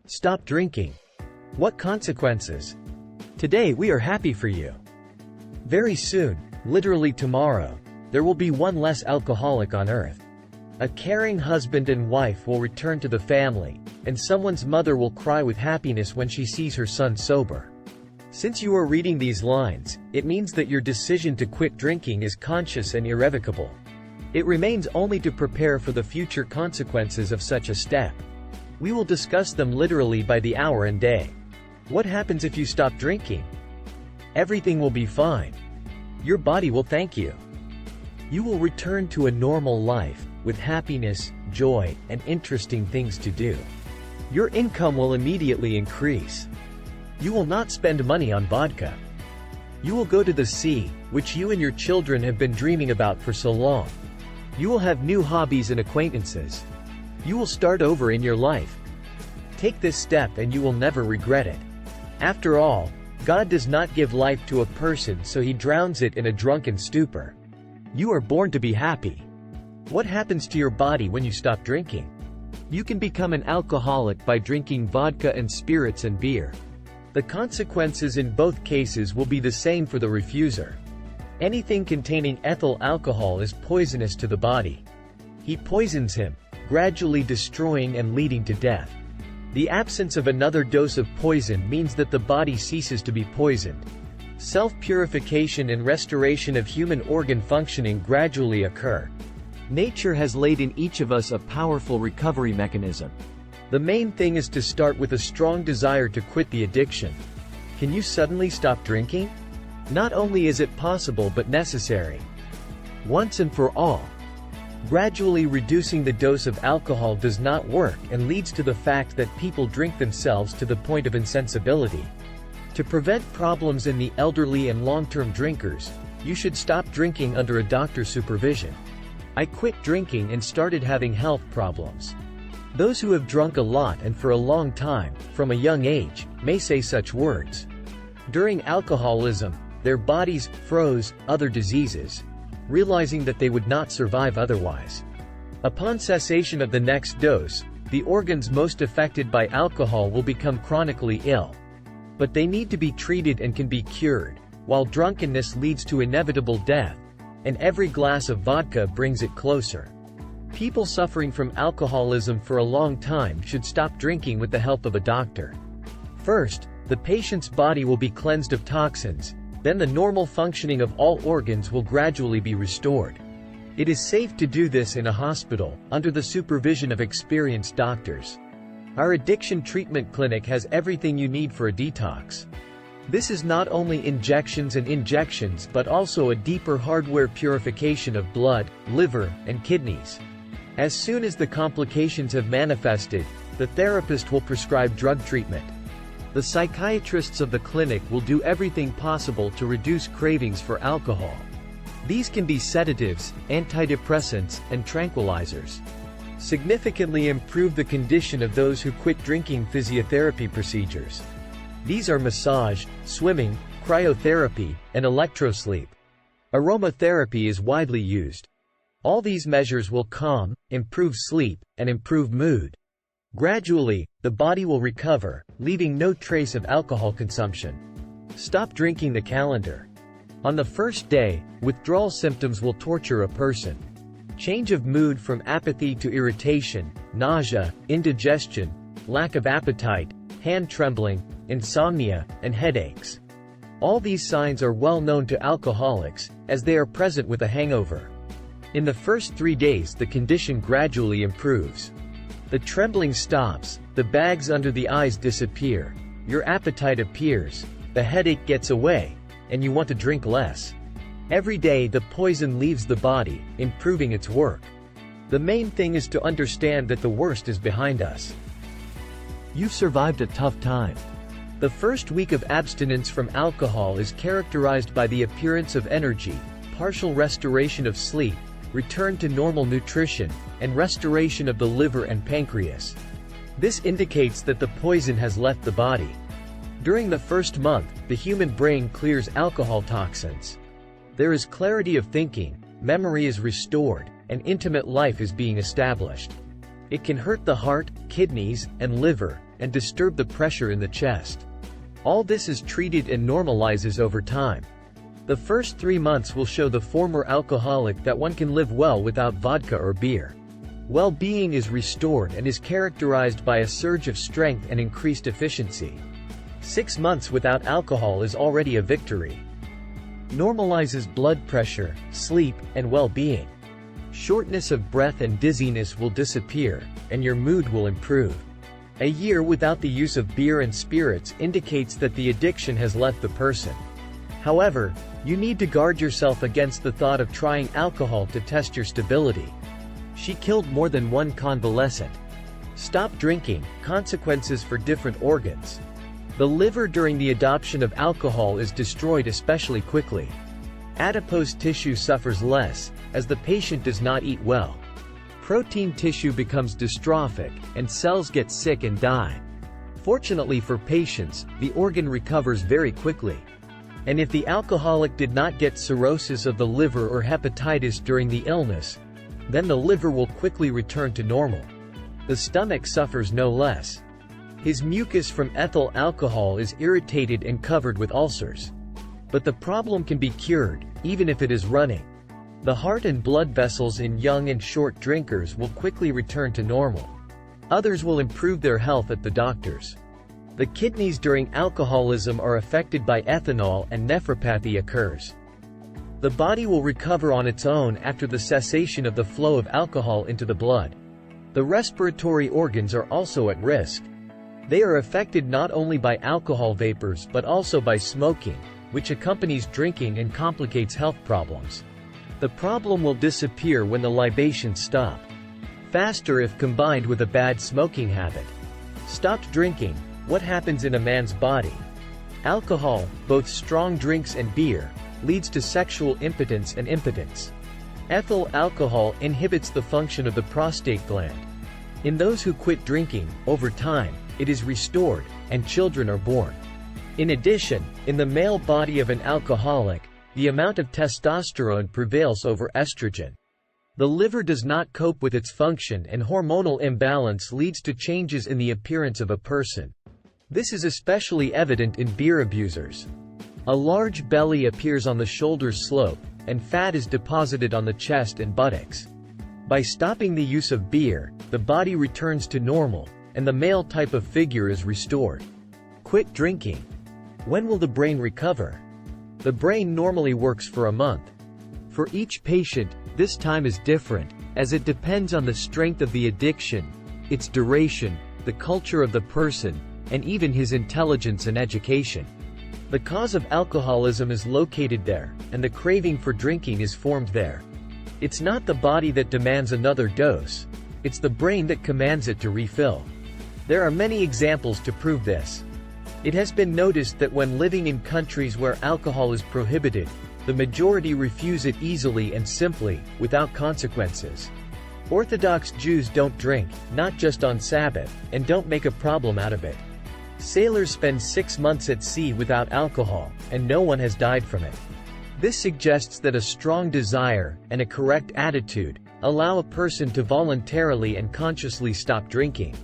Stop drinking. What consequences? Today we are happy for you. Very soon, literally tomorrow, there will be one less alcoholic on earth. A caring husband and wife will return to the family, and someone's mother will cry with happiness when she sees her son sober. Since you are reading these lines, it means that your decision to quit drinking is conscious and irrevocable. It remains only to prepare for the future consequences of such a step. We will discuss them literally by the hour and day. What happens if you stop drinking? Everything will be fine. Your body will thank you. You will return to a normal life, with happiness, joy, and interesting things to do. Your income will immediately increase. You will not spend money on vodka. You will go to the sea, which you and your children have been dreaming about for so long. You will have new hobbies and acquaintances. You will start over in your life. Take this step and you will never regret it. After all, God does not give life to a person so he drowns it in a drunken stupor. You are born to be happy. What happens to your body when you stop drinking? You can become an alcoholic by drinking vodka and spirits and beer. The consequences in both cases will be the same for the refuser. Anything containing ethyl alcohol is poisonous to the body. He poisons him, gradually destroying and leading to death. The absence of another dose of poison means that the body ceases to be poisoned. Self-purification and restoration of human organ functioning gradually occur. Nature has laid in each of us a powerful recovery mechanism. The main thing is to start with a strong desire to quit the addiction. Can you suddenly stop drinking? Not only is it possible but necessary. Once and for all. Gradually reducing the dose of alcohol does not work and leads to the fact that people drink themselves to the point of insensibility. To prevent problems in the elderly and long-term drinkers, you should stop drinking under a doctor's supervision. I quit drinking and started having health problems. Those who have drunk a lot and for a long time, from a young age, may say such words. During alcoholism, their bodies froze other diseases, realizing that they would not survive otherwise. Upon cessation of the next dose, the organs most affected by alcohol will become chronically ill. But they need to be treated and can be cured, while drunkenness leads to inevitable death, and every glass of vodka brings it closer. People suffering from alcoholism for a long time should stop drinking with the help of a doctor. First, the patient's body will be cleansed of toxins, then the normal functioning of all organs will gradually be restored. It is safe to do this in a hospital, under the supervision of experienced doctors. Our addiction treatment clinic has everything you need for a detox. This is not only injections and injections but also a deeper hardware purification of blood, liver, and kidneys. As soon as the complications have manifested, the therapist will prescribe drug treatment. The psychiatrists of the clinic will do everything possible to reduce cravings for alcohol. These can be sedatives, antidepressants, and tranquilizers. Significantly improve the condition of those who quit drinking. Physiotherapy procedures. These are massage, swimming, cryotherapy, and electrosleep. Aromatherapy is widely used. All these measures will calm, improve sleep, and improve mood. Gradually, the body will recover, leaving no trace of alcohol consumption. Stop drinking the calendar. On the first day, withdrawal symptoms will torture a person. Change of mood from apathy to irritation, nausea, indigestion, lack of appetite, hand trembling, insomnia, and headaches. All these signs are well known to alcoholics, as they are present with a hangover. In the first 3 days the condition gradually improves. The trembling stops, the bags under the eyes disappear, your appetite appears, the headache gets away, and you want to drink less. Every day the poison leaves the body, improving its work. The main thing is to understand that the worst is behind us. You've survived a tough time. The first week of abstinence from alcohol is characterized by the appearance of energy, partial restoration of sleep, return to normal nutrition, and restoration of the liver and pancreas. This indicates that the poison has left the body. During the first month, the human brain clears alcohol toxins. There is clarity of thinking, memory is restored, and intimate life is being established. It can hurt the heart, kidneys, and liver, and disturb the pressure in the chest. All this is treated and normalizes over time. The first 3 months will show the former alcoholic that one can live well without vodka or beer. Well-being is restored and is characterized by a surge of strength and increased efficiency. 6 months without alcohol is already a victory. Normalizes blood pressure, sleep, and well-being. Shortness of breath and dizziness will disappear, and your mood will improve. A year without the use of beer and spirits indicates that the addiction has left the person. However, you need to guard yourself against the thought of trying alcohol to test your stability. She killed more than one convalescent. Stop drinking, consequences for different organs. The liver during the adoption of alcohol is destroyed especially quickly. Adipose tissue suffers less, as the patient does not eat well. Protein tissue becomes dystrophic, and cells get sick and die. Fortunately for patients, the organ recovers very quickly. And if the alcoholic did not get cirrhosis of the liver or hepatitis during the illness, then the liver will quickly return to normal. The stomach suffers no less. His mucus from ethyl alcohol is irritated and covered with ulcers. But the problem can be cured, even if it is running. The heart and blood vessels in young and short drinkers will quickly return to normal. Others will improve their health at the doctors. The kidneys during alcoholism are affected by ethanol and nephropathy occurs. The body will recover on its own after the cessation of the flow of alcohol into the blood. The respiratory organs are also at risk. They are affected not only by alcohol vapors but also by smoking, which accompanies drinking and complicates health problems. The problem will disappear when the libations stop. Faster if combined with a bad smoking habit. Stopped drinking. What happens in a man's body? Alcohol, both strong drinks and beer, leads to sexual impotence and impotence. Ethyl alcohol inhibits the function of the prostate gland. In those who quit drinking, over time, it is restored, and children are born. In addition, in the male body of an alcoholic, the amount of testosterone prevails over estrogen. The liver does not cope with its function and hormonal imbalance leads to changes in the appearance of a person. This is especially evident in beer abusers. A large belly appears on the shoulder slope, and fat is deposited on the chest and buttocks. By stopping the use of beer, the body returns to normal, and the male type of figure is restored. Quit drinking. When will the brain recover? The brain normally works for a month. For each patient, this time is different, as it depends on the strength of the addiction, its duration, the culture of the person, and even his intelligence and education. The cause of alcoholism is located there, and the craving for drinking is formed there. It's not the body that demands another dose. It's the brain that commands it to refill. There are many examples to prove this. It has been noticed that when living in countries where alcohol is prohibited, the majority refuse it easily and simply, without consequences. Orthodox Jews don't drink, not just on Sabbath, and don't make a problem out of it. Sailors spend 6 months at sea without alcohol, and no one has died from it. This suggests that a strong desire, and a correct attitude, allow a person to voluntarily and consciously stop drinking.